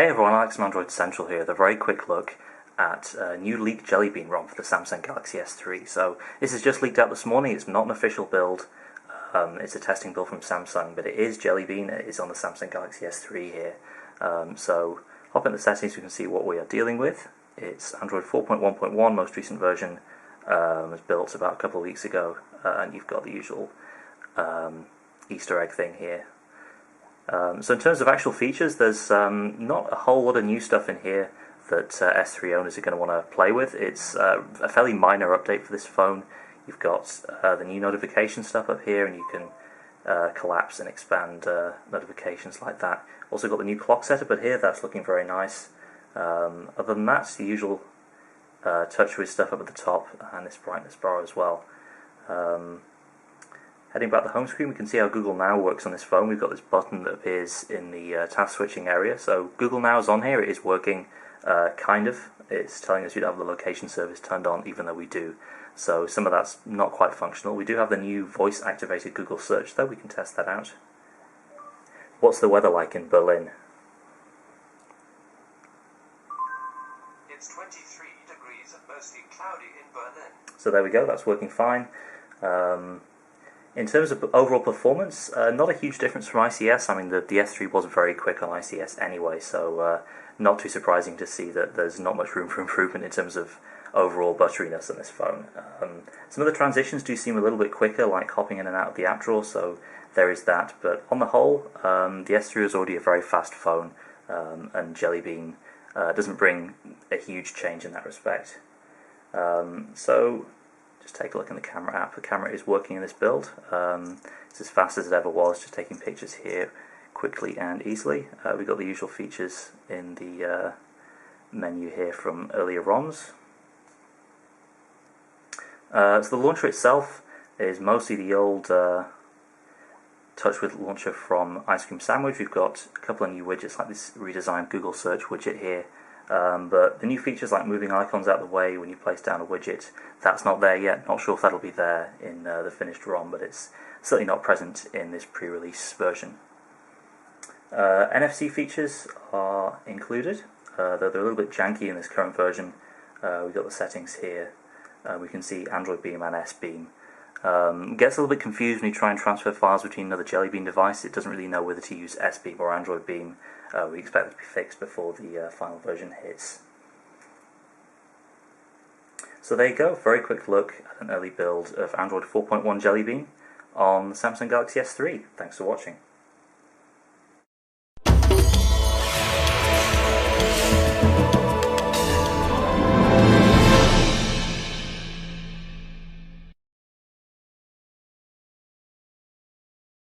Hey everyone, Alex from Android Central here with a very quick look at a new leaked Jelly Bean ROM for the Samsung Galaxy S3. So this is just leaked out this morning. It's not an official build. It's a testing build from Samsung, but it is Jelly Bean. It is on the Samsung Galaxy S3 here. So hop in the settings, you can see what we are dealing with. It's Android 4.1.1, most recent version, was built about a couple of weeks ago, and you've got the usual Easter egg thing here. So in terms of actual features, there's not a whole lot of new stuff in here that S3 owners are going to want to play with. It's a fairly minor update for this phone. You've got the new notification stuff up here, and you can collapse and expand notifications like that. Also got the new clock setup up here, that's looking very nice. Other than that, it's the usual TouchWiz stuff up at the top, and this brightness bar as well. Heading back to the home screen, we can see how Google Now works on this phone. We've got this button that appears in the task switching area. So Google Now is on here, it is working, kind of. It's telling us we don't have the location service turned on, even though we do. So some of that's not quite functional. We do have the new voice-activated Google search, though. We can test that out. What's the weather like in Berlin? It's 23 degrees and mostly cloudy in Berlin. So there we go, that's working fine. In terms of overall performance, not a huge difference from ICS. I mean, the S3 was very quick on ICS anyway, so not too surprising to see that there's not much room for improvement in terms of overall butteriness on this phone. Some of the transitions do seem a little bit quicker, like hopping in and out of the app drawer, so there is that. But on the whole, the S3 is already a very fast phone, and Jelly Bean doesn't bring a huge change in that respect. So just take a look in the camera app. The camera is working in this build. It's as fast as it ever was, just taking pictures here quickly and easily. We've got the usual features in the menu here from earlier ROMs. So the launcher itself is mostly the old TouchWiz launcher from Ice Cream Sandwich. We've got a couple of new widgets like this redesigned Google Search widget here. But the new features like moving icons out of the way when you place down a widget, that's not there yet. Not sure if that'll be there in the finished ROM, but it's certainly not present in this pre-release version. NFC features are included, though they're a little bit janky in this current version. We've got the settings here. We can see Android Beam and S Beam. Gets a little bit confused when you try and transfer files between another Jelly Bean device. It doesn't really know whether to use S Beam or Android Beam. We expect it to be fixed before the final version hits. So there you go, very quick look at an early build of Android 4.1 Jelly Bean on the Samsung Galaxy S3. Thanks for watching.